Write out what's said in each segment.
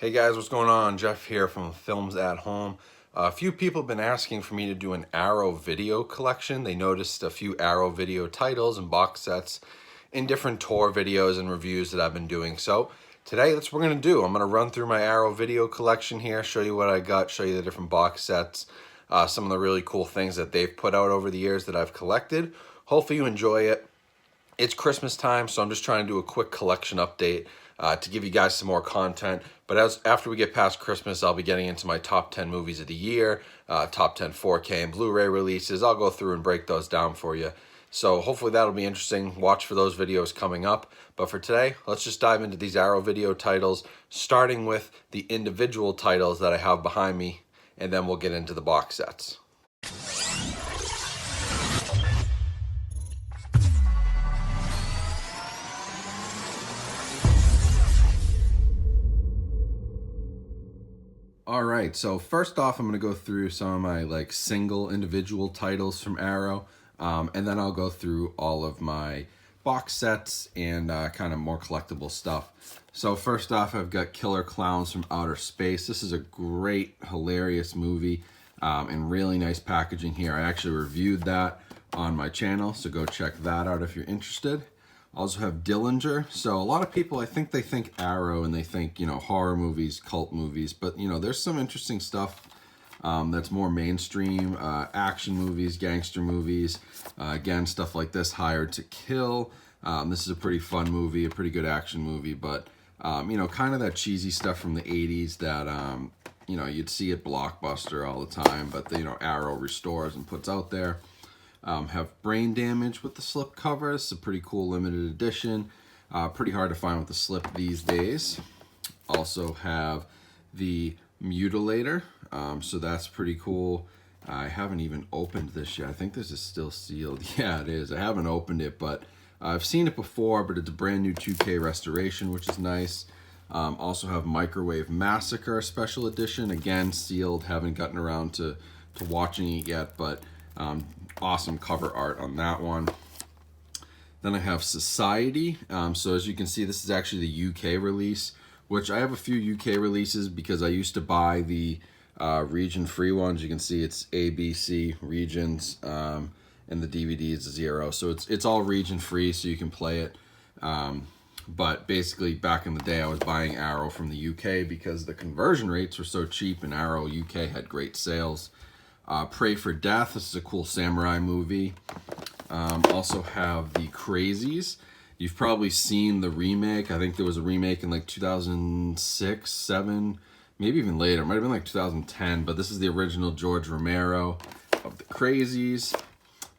Hey guys, what's going on? Jeff here from Films at Home. A few people have been asking for me to do an Arrow video collection. They noticed a few Arrow video titles and box sets in different tour videos and reviews that I've been doing. So today that's what we're going to do. I'm going to run through my Arrow video collection here, show you what I got, show you the different box sets, some of the really cool things that they've put out over the years that I've collected. Hopefully you enjoy it. It's Christmas time, so I'm just trying to do a quick collection update to give you guys some more content. But after we get past Christmas, I'll be getting into my top 10 movies of the year, top 10 4K and Blu-ray releases. I'll go through and break those down for you. So hopefully that'll be interesting. Watch for those videos coming up. But for today, let's just dive into these Arrow video titles, starting with the individual titles that I have behind me, and then we'll get into the box sets. All right, so first off, I'm going to go through some of my single individual titles from Arrow, and then I'll go through all of my box sets and kind of more collectible stuff. So first off, I've got Killer Klowns from Outer Space. This is a great, hilarious movie and really nice packaging here. I actually reviewed that on my channel, so go check that out if you're interested. Also have Dillinger. So a lot of people, I think they think Arrow and they think, horror movies, cult movies, but there's some interesting stuff that's more mainstream, action movies, gangster movies, again, stuff like this, Hired to Kill. This is a pretty fun movie, a pretty good action movie, but kind of that cheesy stuff from the 80s that you'd see at Blockbuster all the time, but Arrow restores and puts out there. Have Brain Damage with the slip cover. It's a pretty cool limited edition. Pretty hard to find with the slip these days. Also have the Mutilator. So that's pretty cool. I haven't even opened this yet. I think this is still sealed. Yeah, it is. I haven't opened it, but I've seen it before, but it's a brand new 2K restoration, which is nice. Also have Microwave Massacre Special Edition. Again, sealed. Haven't gotten around to watching it yet, but awesome cover art on that one. Then I have Society. So as you can see, this is actually the UK release, which I have a few UK releases because I used to buy the region free ones. You can see it's ABC regions, and the DVD is 0. So it's all region free, so you can play it. But basically, back in the day, I was buying Arrow from the UK because the conversion rates were so cheap, and Arrow UK had great sales. Pray for Death. This is a cool samurai movie. Also have the Crazies. You've probably seen the remake. I think there was a remake in 2006, 7, maybe even later. It might have been 2010, but this is the original George Romero of the Crazies.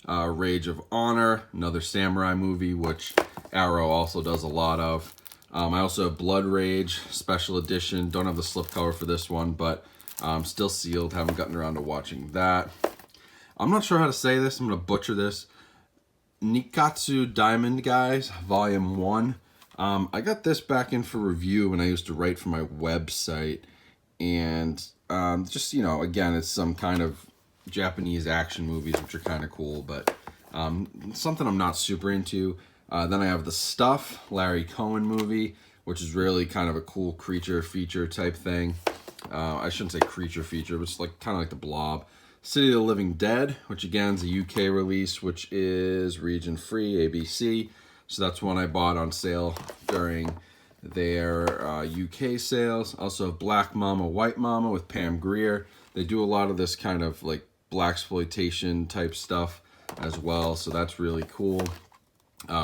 Rage of Honor, another samurai movie, which Arrow also does a lot of. I also have Blood Rage Special Edition. Don't have the slipcover for this one, but still sealed. Haven't gotten around to watching that. I'm not sure how to say this. I'm going to butcher this. Nikatsu Diamond Guys, Volume 1. I got this back in for review when I used to write for my website. And just, again, it's some kind of Japanese action movies, which are kind of cool, but something I'm not super into. Then I have The Stuff, Larry Cohen movie, which is really kind of a cool creature feature type thing. I shouldn't say creature feature, but it's kind of like The Blob. City of the Living Dead, which again is a UK release, which is region free, ABC. So that's one I bought on sale during their UK sales. Also have Black Mama, White Mama with Pam Grier. They do a lot of this kind of blaxploitation type stuff as well, so that's really cool.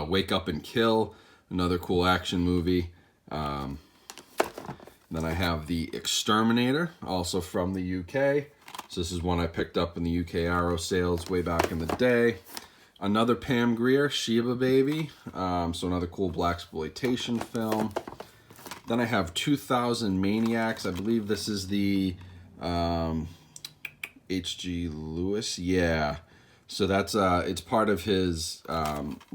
Wake Up and Kill, another cool action movie. Then I have the Exterminator, also from the UK. So this is one I picked up in the UK Arrow sales way back in the day. Another Pam Grier, Sheba Baby. So another cool blaxploitation film. Then I have 2000 Maniacs. I believe this is the H.G. Lewis. Yeah. So that's it's part of his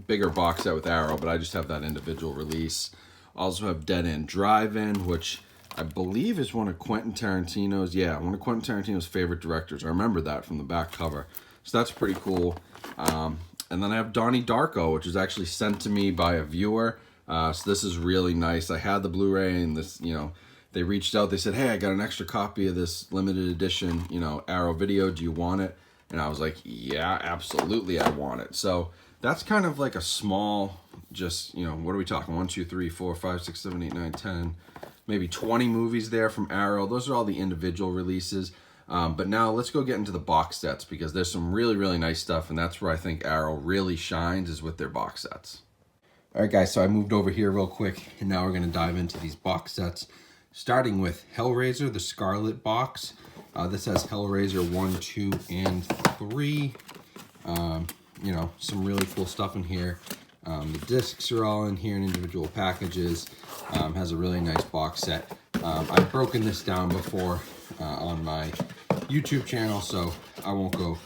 bigger box set with Arrow, but I just have that individual release. Also have Dead End Drive-In, which I believe is one of Quentin Tarantino's, one of Quentin Tarantino's favorite directors. I remember that from the back cover. So that's pretty cool. And then I have Donnie Darko, which was actually sent to me by a viewer. So this is really nice. I had the Blu-ray and this, they reached out. They said, hey, I got an extra copy of this limited edition, you know, Arrow video. Do you want it? And I was like, yeah, absolutely, I want it. So that's kind of like a small, just, you know, what are we talking? 1, 2, 3, 4, 5, 6, 7, 8, 9, 10, maybe 20 movies there from Arrow. Those are all the individual releases. But now let's go get into the box sets, because there's some really, really nice stuff, and that's where I think Arrow really shines, is with their box sets. All right, guys, so I moved over here real quick, and now we're going to dive into these box sets, starting with Hellraiser the Scarlett Box. This has Hellraiser 1, 2, and 3. You know, some really cool stuff in here. The discs are all in here in individual packages. Has a really nice box set. I've broken this down before on my YouTube channel, so I won't go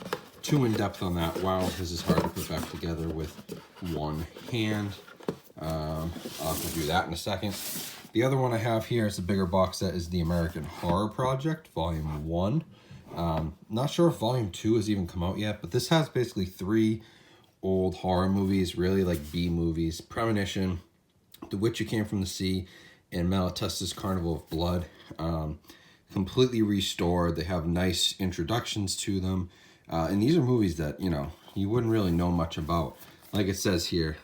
too in depth on that. Wow, this is hard to put back together with one hand. I'll have to do that in a second. The other one I have here is a bigger box set, is the American Horror Project, Volume 1. Not sure if Volume 2 has even come out yet, but this has basically 3 old horror movies, really like B movies: Premonition, The Witch Who Came from the Sea, and Malatesta's Carnival of Blood. Completely restored. They have nice introductions to them. And these are movies that, you know, you wouldn't really know much about. Like it says here,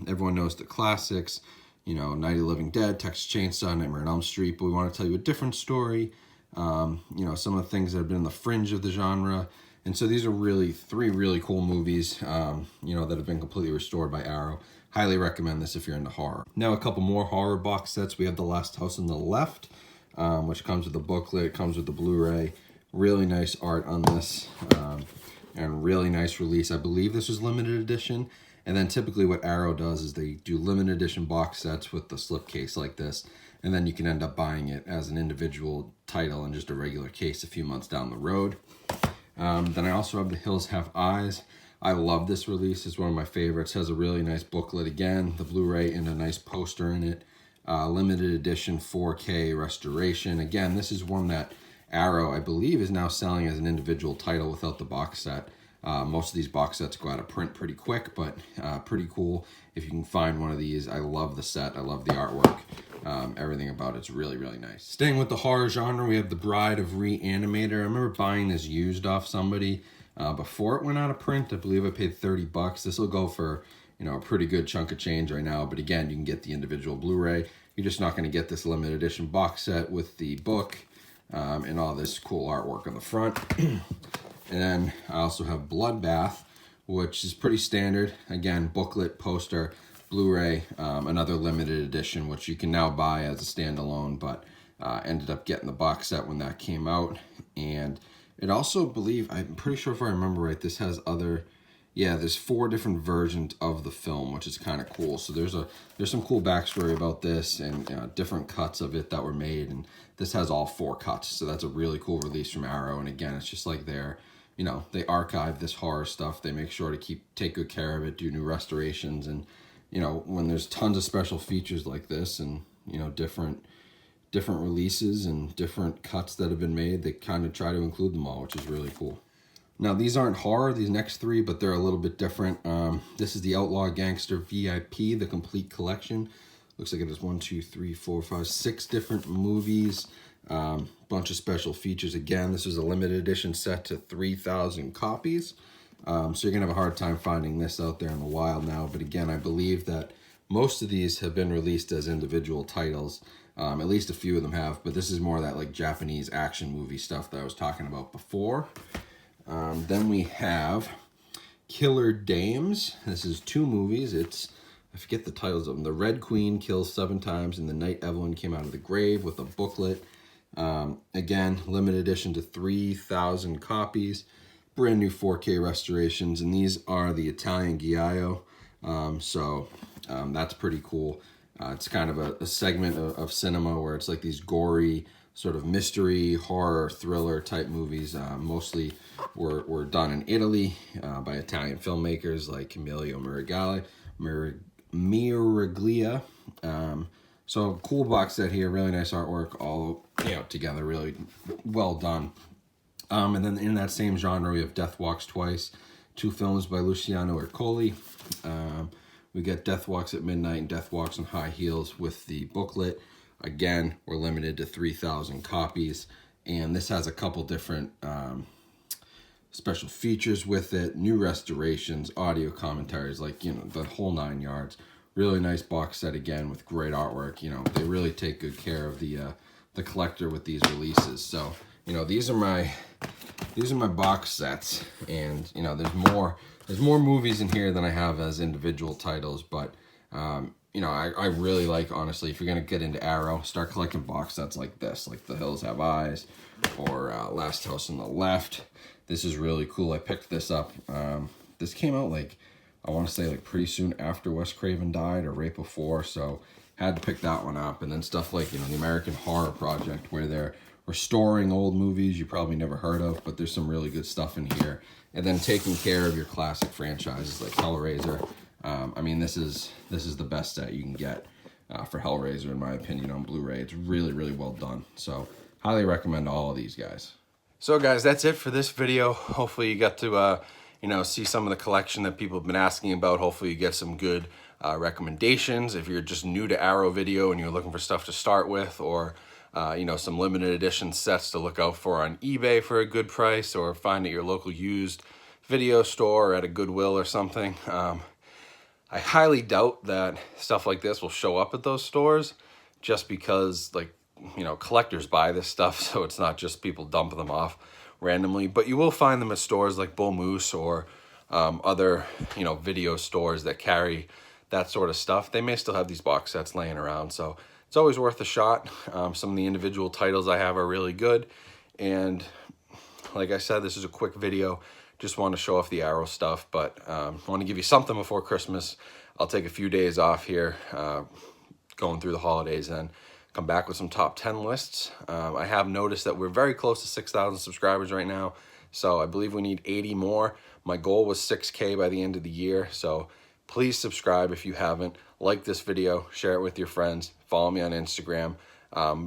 everyone knows the classics, you know, Night of the Living Dead, Texas Chainsaw, Nightmare on Elm Street, but we want to tell you a different story. You know, some of the things that have been on the fringe of the genre. And so these are really 3 really cool movies, you know, that have been completely restored by Arrow. Highly recommend this if you're into horror. Now a couple more horror box sets. We have The Last House on the Left, which comes with a booklet, comes with the Blu-ray. Really nice art on this, and really nice release. I believe this was limited edition. And then typically what Arrow does is they do limited edition box sets with the slipcase like this, and then you can end up buying it as an individual title in just a regular case a few months down the road. Then I also have The Hills Have Eyes. I love this release. It's one of my favorites. It has a really nice booklet again, the Blu-ray, and a nice poster in it. Limited edition 4K restoration. Again, this is one that Arrow, I believe, is now selling as an individual title without the box set. Most of these box sets go out of print pretty quick, but pretty cool if you can find one of these. I love the set. I love the artwork. Everything about it's really, really nice. Staying with the horror genre, we have the Bride of Re-Animator. I remember buying this used off somebody before it went out of print. I believe I paid 30 bucks. This will go for, you know, a pretty good chunk of change right now. But again, you can get the individual Blu-ray. You're just not going to get this limited edition box set with the book and all this cool artwork on the front. And then I also have Bloodbath, which is pretty standard. Again, booklet, poster, Blu-ray, another limited edition, which you can now buy as a standalone, but ended up getting the box set when that came out. And it also, I'm pretty sure if I remember right, this has there's 4 different versions of the film, which is kind of cool. So there's some cool backstory about this, and different cuts of it that were made, and this has all 4 cuts. So that's a really cool release from Arrow. And again, it's just like you know, they archive this horror stuff. They make sure to take good care of it, do new restorations, and you know, when there's tons of special features like this, and you know, different releases and different cuts that have been made, they kind of try to include them all, which is really cool. Now, these aren't horror, these next 3, but they're a little bit different. This is the Outlaw Gangster VIP, the complete collection. Looks like it has 1, 2, 3, 4, 5, 6 different movies. Bunch of special features. Again, this is a limited edition set to 3,000 copies. So you're gonna have a hard time finding this out there in the wild now. But again, I believe that most of these have been released as individual titles. At least a few of them have, but this is more of that like Japanese action movie stuff that I was talking about before. Then we have Killer Dames. This is 2 movies. I forget the titles of them. The Red Queen Kills 7 Times, and The Night Evelyn Came Out of the Grave, with a booklet. Again, limited edition to 3,000 copies. Brand new 4K restorations, and these are the Italian Giallo. That's pretty cool. It's kind of a segment of cinema where it's like these gory sort of mystery, horror, thriller type movies. Mostly were done in Italy by Italian filmmakers like Emilio Miraglia. So cool box set here, really nice artwork, all together, really well done. And then in that same genre, we have Death Walks Twice, 2 films by Luciano Ercoli. We get Death Walks at Midnight and Death Walks on High Heels with the booklet. Again, we're limited to 3,000 copies, and this has a couple different special features with it, new restorations, audio commentaries, like, you know, the whole 9 yards. Really nice box set again with great artwork. You know, they really take good care of the collector with these releases. So, you know, these are my box sets, and you know, there's more movies in here than I have as individual titles, but you know, I really like, honestly, if you're gonna get into Arrow, start collecting box sets like this, like The Hills Have Eyes, or Last House on the Left. This is really cool. I picked this up. This came out, like, I want to say, like, pretty soon after Wes Craven died or right before, so had to pick that one up. And then stuff like, you know, the American Horror Project, where they're restoring old movies you probably never heard of, but there's some really good stuff in here. And then taking care of your classic franchises like Hellraiser. I mean, this is the best set you can get for Hellraiser, in my opinion, on Blu-ray. It's really, really well done. So highly recommend all of these guys. So guys, that's it for this video. Hopefully you got to you know, see some of the collection that people have been asking about. Hopefully you get some good recommendations. If you're just new to Arrow Video and you're looking for stuff to start with, or you know, some limited edition sets to look out for on eBay for a good price, or find at your local used video store or at a Goodwill or something. I highly doubt that stuff like this will show up at those stores, just because, like, you know, collectors buy this stuff, so it's not just people dumping them off randomly. But you will find them at stores like Bull Moose or other, you know, video stores that carry that sort of stuff. They may still have these box sets laying around, so it's always worth a shot. Some of the individual titles I have are really good, and like I said, this is a quick video. Just want to show off the Arrow stuff, but want to give you something before Christmas. I'll take a few days off here, going through the holidays, and come back with some top 10 lists. I have noticed that we're very close to 6,000 subscribers right now, so I believe we need 80 more. My goal was 6K by the end of the year, so please subscribe if you haven't. Like this video, share it with your friends, follow me on Instagram.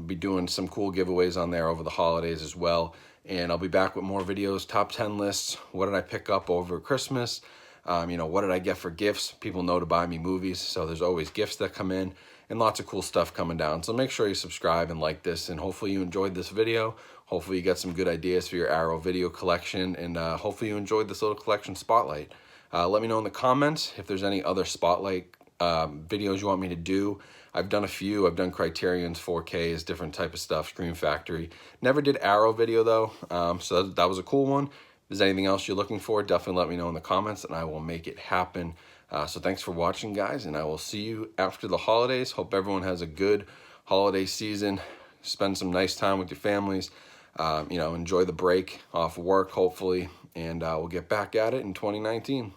Be doing some cool giveaways on there over the holidays as well, and I'll be back with more videos, top 10 lists. What did I pick up over Christmas? You know, what did I get for gifts? People know to buy me movies, so there's always gifts that come in, and lots of cool stuff coming down. So make sure you subscribe and like this, and hopefully you enjoyed this video. Hopefully you got some good ideas for your Arrow video collection, and hopefully you enjoyed this little collection spotlight. Let me know in the comments if there's any other spotlight videos you want me to do. I've done a few. I've done Criterion's 4Ks, different type of stuff, Scream Factory. Never did Arrow video though, so that was a cool one. If there's anything else you're looking for, definitely let me know in the comments and I will make it happen. So thanks for watching, guys, and I will see you after the holidays. Hope everyone has a good holiday season. Spend some nice time with your families. You know, enjoy the break off work, hopefully, and we'll get back at it in 2019.